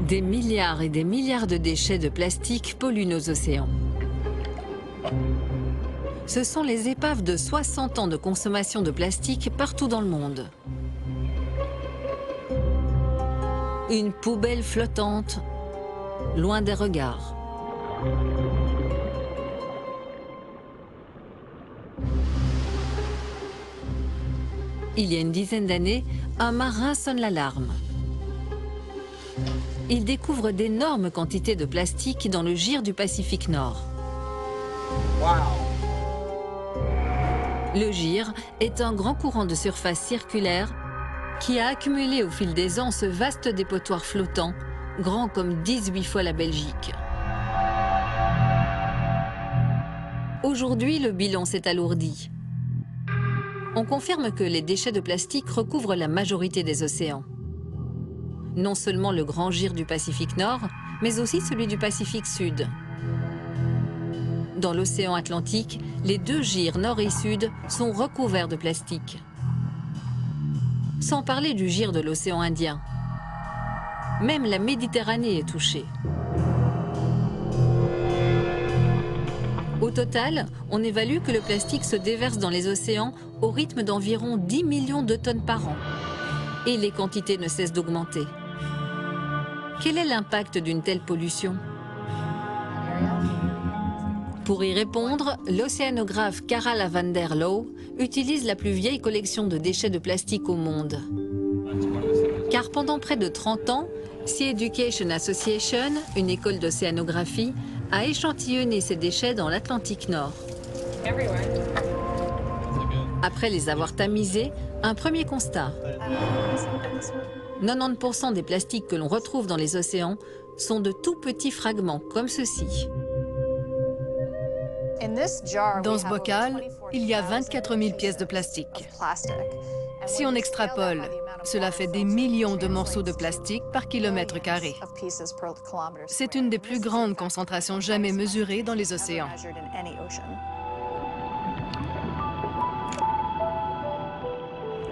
Des milliards et des milliards de déchets de plastique polluent nos océans. Ce sont les épaves de 60 ans de consommation de plastique partout dans le monde. Une poubelle flottante, loin des regards. Il y a une dizaine d'années, un marin sonne l'alarme. Il découvre d'énormes quantités de plastique dans le gire du Pacifique Nord. Le gire est un grand courant de surface circulaire qui a accumulé au fil des ans ce vaste dépotoir flottant, grand comme 18 fois la Belgique. Aujourd'hui, le bilan s'est alourdi. On confirme que les déchets de plastique recouvrent la majorité des océans. Non seulement le grand gire du Pacifique Nord, mais aussi celui du Pacifique Sud. Dans l'océan Atlantique, les deux gires nord et sud sont recouverts de plastique. Sans parler du gire de l'océan Indien. Même la Méditerranée est touchée. Au total, on évalue que le plastique se déverse dans les océans au rythme d'environ 10 millions de tonnes par an. Et les quantités ne cessent d'augmenter. Quel est l'impact d'une telle pollution? Pour y répondre, l'océanographe Cara Lavander Low utilise la plus vieille collection de déchets de plastique au monde. Car pendant près de 30 ans, Sea Education Association, une école d'océanographie, a échantillonné ces déchets dans l'Atlantique Nord. Après les avoir tamisés, un premier constat. 90% des plastiques que l'on retrouve dans les océans sont de tout petits fragments comme ceci. Dans ce bocal, il y a 24 000 pièces de plastique. Si on extrapole, cela fait des millions de morceaux de plastique par kilomètre carré. C'est une des plus grandes concentrations jamais mesurées dans les océans.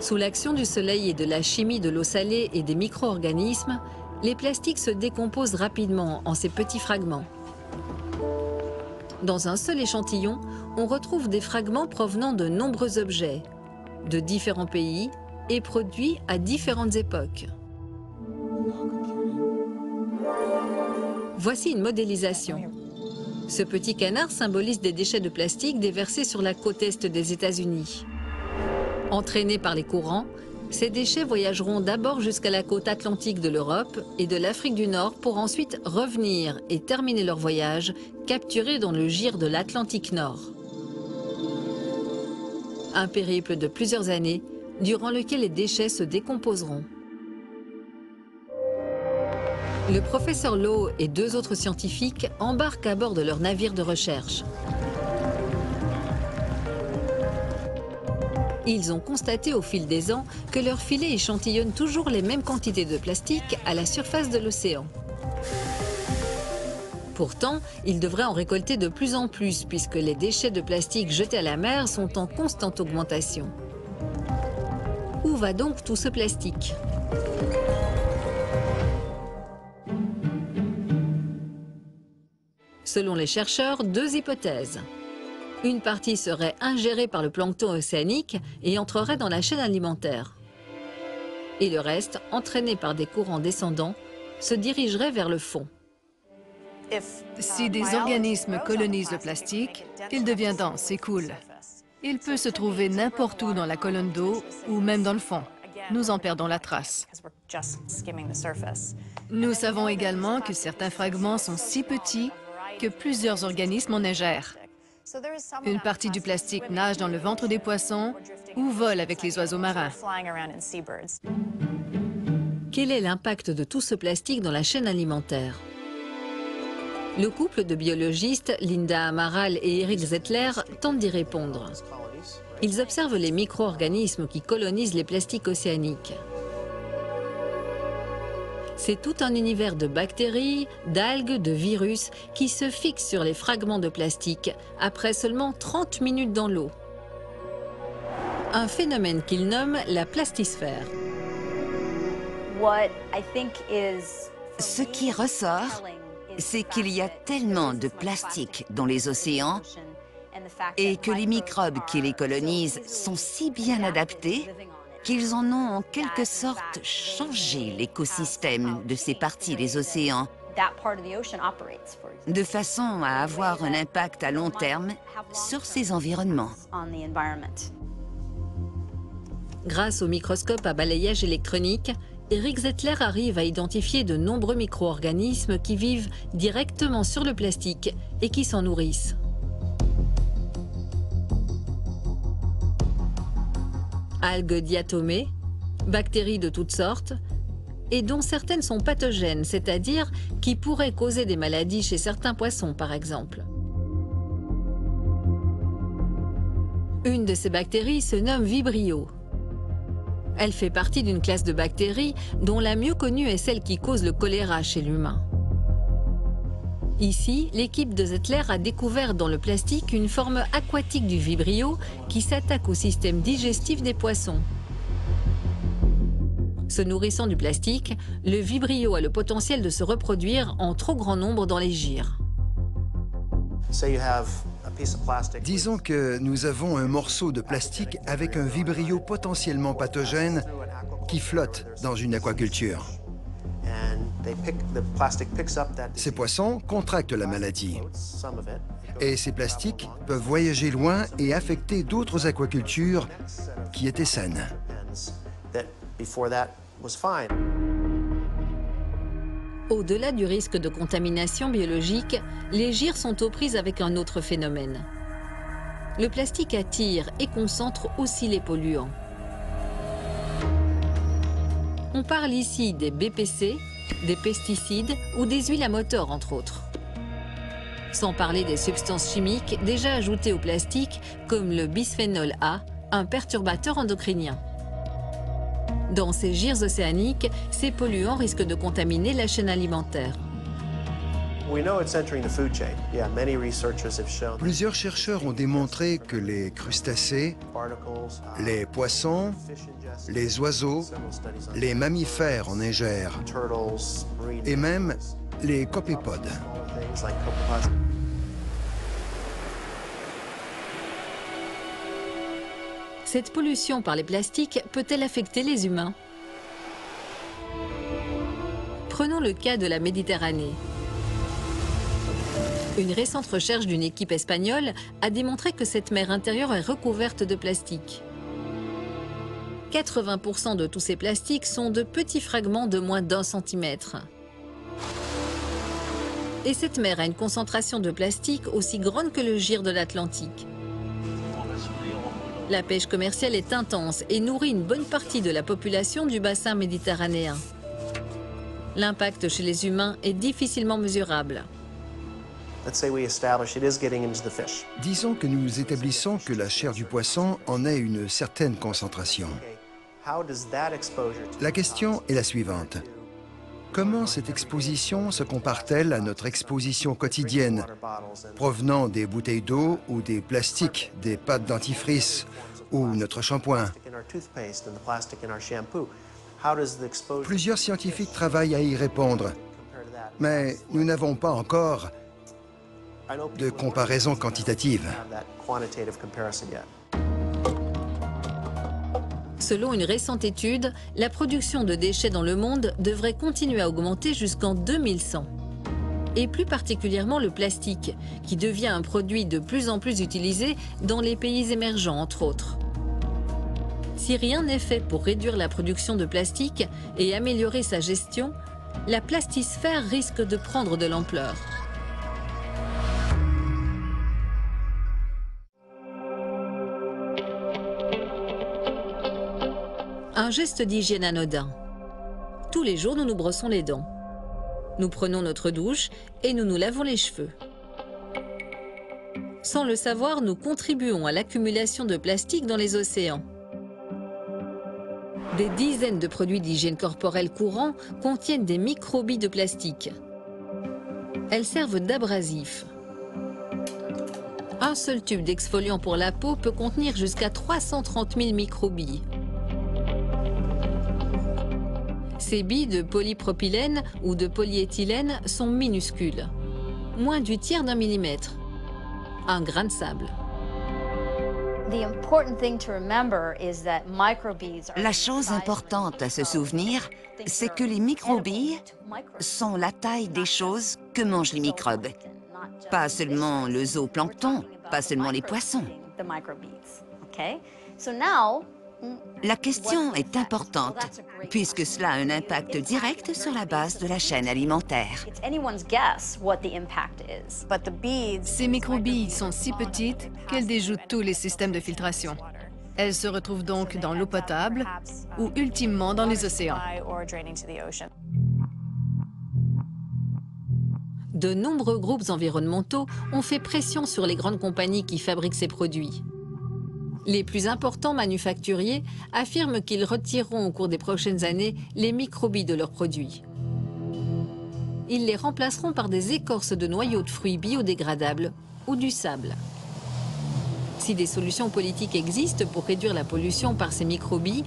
Sous l'action du soleil et de la chimie de l'eau salée et des micro-organismes, les plastiques se décomposent rapidement en ces petits fragments. Dans un seul échantillon, on retrouve des fragments provenant de nombreux objets, de différents pays et produits à différentes époques. Voici une modélisation. Ce petit canard symbolise des déchets de plastique déversés sur la côte est des États-Unis. Entraînés par les courants, ces déchets voyageront d'abord jusqu'à la côte atlantique de l'Europe et de l'Afrique du Nord pour ensuite revenir et terminer leur voyage, capturés dans le gire de l'Atlantique Nord. Un périple de plusieurs années, durant lequel les déchets se décomposeront. Le professeur Low et deux autres scientifiques embarquent à bord de leur navire de recherche. Ils ont constaté au fil des ans que leur filet échantillonne toujours les mêmes quantités de plastique à la surface de l'océan. Pourtant, ils devraient en récolter de plus en plus puisque les déchets de plastique jetés à la mer sont en constante augmentation. Où va donc tout ce plastique? Selon les chercheurs, deux hypothèses. Une partie serait ingérée par le plancton océanique et entrerait dans la chaîne alimentaire. Et le reste, entraîné par des courants descendants, se dirigerait vers le fond. Si des organismes colonisent le plastique, il devient dense et coule. Il peut se trouver n'importe où dans la colonne d'eau ou même dans le fond. Nous en perdons la trace. Nous savons également que certains fragments sont si petits que plusieurs organismes en ingèrent. Une partie du plastique nage dans le ventre des poissons ou vole avec les oiseaux marins. Quel est l'impact de tout ce plastique dans la chaîne alimentaire? Le couple de biologistes, Linda Amaral et Eric Zettler, tente d'y répondre. Ils observent les micro-organismes qui colonisent les plastiques océaniques. C'est tout un univers de bactéries, d'algues, de virus qui se fixent sur les fragments de plastique après seulement 30 minutes dans l'eau. Un phénomène qu'ils nomment la plastisphère. Ce qui ressort, c'est qu'il y a tellement de plastique dans les océans et que les microbes qui les colonisent sont si bien adaptés qu'ils en ont en quelque sorte changé l'écosystème de ces parties des océans, de façon à avoir un impact à long terme sur ces environnements. Grâce au microscope à balayage électronique, Eric Zettler arrive à identifier de nombreux micro-organismes qui vivent directement sur le plastique et qui s'en nourrissent. Algues diatomées, bactéries de toutes sortes, et dont certaines sont pathogènes, c'est-à-dire qui pourraient causer des maladies chez certains poissons, par exemple. Une de ces bactéries se nomme Vibrio. Elle fait partie d'une classe de bactéries dont la mieux connue est celle qui cause le choléra chez l'humain. Ici, l'équipe de Zettler a découvert dans le plastique une forme aquatique du vibrio qui s'attaque au système digestif des poissons. Se nourrissant du plastique, le vibrio a le potentiel de se reproduire en trop grand nombre dans les gires. Disons que nous avons un morceau de plastique avec un vibrio potentiellement pathogène qui flotte dans une aquaculture. Ces poissons contractent la maladie. Et ces plastiques peuvent voyager loin et affecter d'autres aquacultures qui étaient saines. Au-delà du risque de contamination biologique, les gires sont aux prises avec un autre phénomène. Le plastique attire et concentre aussi les polluants. On parle ici des BPC, des pesticides ou des huiles à moteur, entre autres. Sans parler des substances chimiques déjà ajoutées au plastique, comme le bisphénol A, un perturbateur endocrinien. Dans ces gires océaniques, ces polluants risquent de contaminer la chaîne alimentaire. Plusieurs chercheurs ont démontré que les crustacés, les poissons, les oiseaux, les mammifères en ingèrent, et même les copépodes. Cette pollution par les plastiques peut-elle affecter les humains? Prenons le cas de la Méditerranée. Une récente recherche d'une équipe espagnole a démontré que cette mer intérieure est recouverte de plastique. 80% de tous ces plastiques sont de petits fragments de moins d'1 centimètre. Et cette mer a une concentration de plastique aussi grande que le gire de l'Atlantique. La pêche commerciale est intense et nourrit une bonne partie de la population du bassin méditerranéen. L'impact chez les humains est difficilement mesurable. Disons que nous établissons que la chair du poisson en ait une certaine concentration. La question est la suivante. Comment cette exposition se compare-t-elle à notre exposition quotidienne, provenant des bouteilles d'eau ou des plastiques, des pâtes dentifrice ou notre shampoing? Plusieurs scientifiques travaillent à y répondre, mais nous n'avons pas encore de comparaison quantitative. Selon une récente étude, la production de déchets dans le monde devrait continuer à augmenter jusqu'en 2100. Et plus particulièrement le plastique, qui devient un produit de plus en plus utilisé dans les pays émergents, entre autres. Si rien n'est fait pour réduire la production de plastique et améliorer sa gestion, la plastisphère risque de prendre de l'ampleur. Un geste d'hygiène anodin. Tous les jours, nous nous brossons les dents. Nous prenons notre douche et nous nous lavons les cheveux. Sans le savoir, nous contribuons à l'accumulation de plastique dans les océans. Des dizaines de produits d'hygiène corporelle courants contiennent des microbilles de plastique. Elles servent d'abrasifs. Un seul tube d'exfoliant pour la peau peut contenir jusqu'à 330 000 microbilles. Ces billes de polypropylène ou de polyéthylène sont minuscules, moins du tiers d'un millimètre, un grain de sable. La chose importante à se souvenir, c'est que les microbilles sont la taille des choses que mangent les microbes. Pas seulement le zooplancton, pas seulement les poissons. La question est importante, puisque cela a un impact direct sur la base de la chaîne alimentaire. Ces microbilles sont si petites qu'elles déjouent tous les systèmes de filtration. Elles se retrouvent donc dans l'eau potable ou ultimement dans les océans. De nombreux groupes environnementaux ont fait pression sur les grandes compagnies qui fabriquent ces produits. Les plus importants manufacturiers affirment qu'ils retireront au cours des prochaines années les microbilles de leurs produits. Ils les remplaceront par des écorces de noyaux de fruits biodégradables ou du sable. Si des solutions politiques existent pour réduire la pollution par ces microbilles,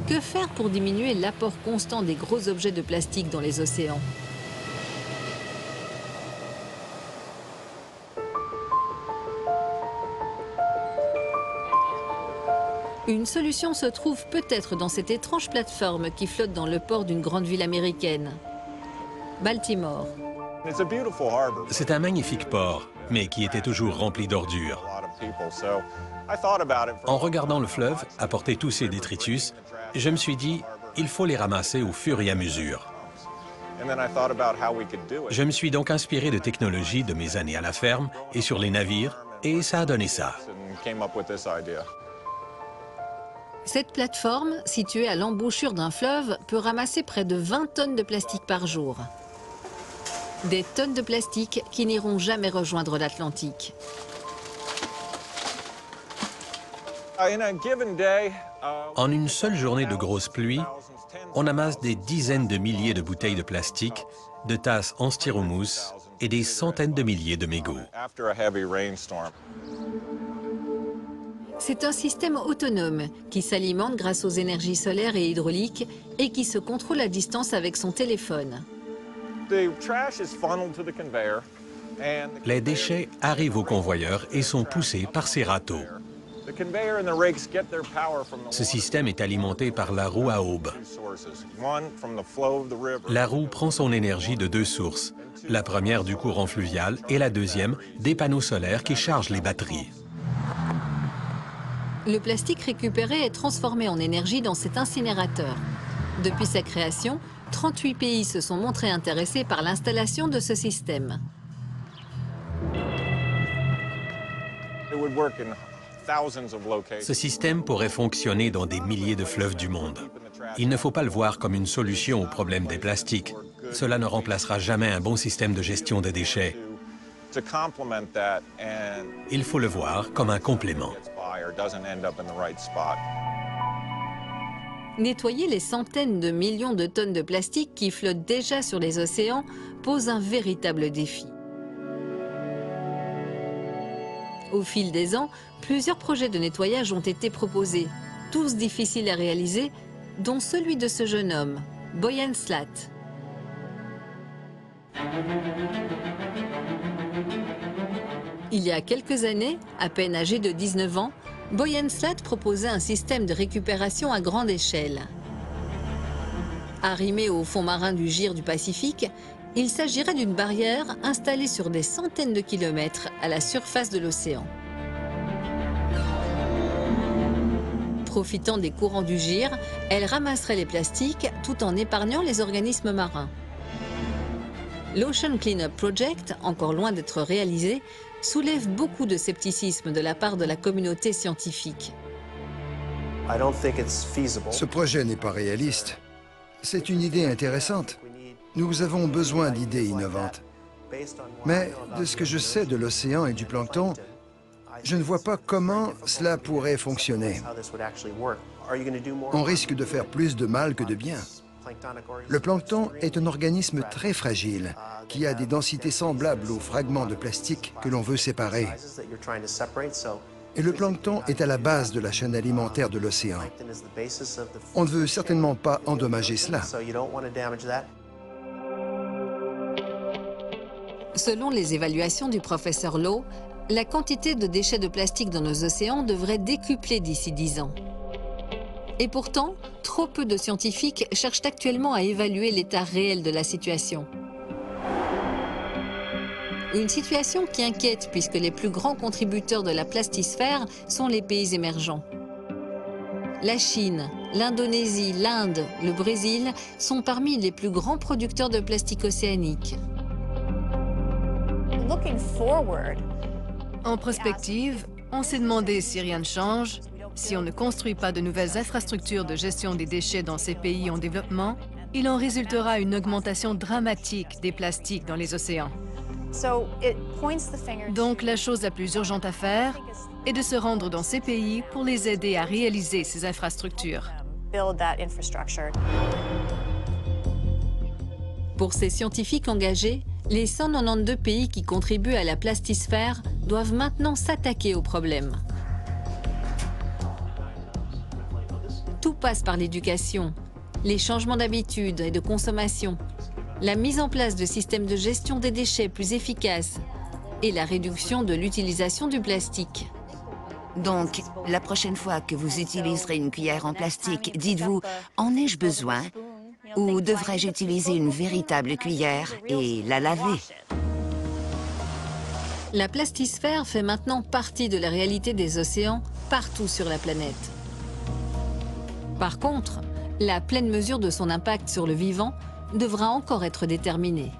que faire pour diminuer l'apport constant des gros objets de plastique dans les océans ? Une solution se trouve peut-être dans cette étrange plateforme qui flotte dans le port d'une grande ville américaine, Baltimore. C'est un magnifique port, mais qui était toujours rempli d'ordures. En regardant le fleuve apporter tous ces détritus, je me suis dit, il faut les ramasser au fur et à mesure. Je me suis donc inspiré de technologies de mes années à la ferme et sur les navires, et ça a donné ça. Cette plateforme, située à l'embouchure d'un fleuve, peut ramasser près de 20 tonnes de plastique par jour. Des tonnes de plastique qui n'iront jamais rejoindre l'Atlantique. En une seule journée de grosse pluie, on amasse des dizaines de milliers de bouteilles de plastique, de tasses en styromousse et des centaines de milliers de mégots. C'est un système autonome qui s'alimente grâce aux énergies solaires et hydrauliques et qui se contrôle à distance avec son téléphone. Les déchets arrivent au convoyeur et sont poussés par ces râteaux. Ce système est alimenté par la roue à aubes. La roue prend son énergie de deux sources, la première du courant fluvial et la deuxième des panneaux solaires qui chargent les batteries. Le plastique récupéré est transformé en énergie dans cet incinérateur. Depuis sa création, 38 pays se sont montrés intéressés par l'installation de ce système. Ce système pourrait fonctionner dans des milliers de fleuves du monde. Il ne faut pas le voir comme une solution au problème des plastiques. Cela ne remplacera jamais un bon système de gestion des déchets. Il faut le voir comme un complément. Nettoyer les centaines de millions de tonnes de plastique qui flottent déjà sur les océans pose un véritable défi. Au fil des ans, plusieurs projets de nettoyage ont été proposés, tous difficiles à réaliser, dont celui de ce jeune homme, Boyan Slat. Il y a quelques années, à peine âgé de 19 ans, Boyan Slat proposait un système de récupération à grande échelle. Arrimé au fond marin du Gyre du Pacifique, il s'agirait d'une barrière installée sur des centaines de kilomètres à la surface de l'océan. Profitant des courants du Gyre, elle ramasserait les plastiques tout en épargnant les organismes marins. L'Ocean Cleanup Project, encore loin d'être réalisé, soulève beaucoup de scepticisme de la part de la communauté scientifique. Ce projet n'est pas réaliste. C'est une idée intéressante. Nous avons besoin d'idées innovantes. Mais de ce que je sais de l'océan et du plancton, je ne vois pas comment cela pourrait fonctionner. On risque de faire plus de mal que de bien. Le plancton est un organisme très fragile qui a des densités semblables aux fragments de plastique que l'on veut séparer. Et le plancton est à la base de la chaîne alimentaire de l'océan. On ne veut certainement pas endommager cela. Selon les évaluations du professeur Lowe, la quantité de déchets de plastique dans nos océans devrait décupler d'ici 10 ans. Et pourtant, trop peu de scientifiques cherchent actuellement à évaluer l'état réel de la situation. Une situation qui inquiète puisque les plus grands contributeurs de la plastisphère sont les pays émergents. La Chine, l'Indonésie, l'Inde, le Brésil sont parmi les plus grands producteurs de plastique océanique. En prospective, on s'est demandé si rien ne change, si on ne construit pas de nouvelles infrastructures de gestion des déchets dans ces pays en développement, il en résultera une augmentation dramatique des plastiques dans les océans. Donc la chose la plus urgente à faire est de se rendre dans ces pays pour les aider à réaliser ces infrastructures. Pour ces scientifiques engagés, les 192 pays qui contribuent à la plastisphère doivent maintenant s'attaquer au problème. Tout passe par l'éducation, les changements d'habitudes et de consommation, la mise en place de systèmes de gestion des déchets plus efficaces et la réduction de l'utilisation du plastique. Donc, la prochaine fois que vous utiliserez une cuillère en plastique, dites-vous « En ai-je besoin ?» ou « Devrais-je utiliser une véritable cuillère et la laver ?» La plastisphère fait maintenant partie de la réalité des océans partout sur la planète. Par contre, la pleine mesure de son impact sur le vivant devra encore être déterminée.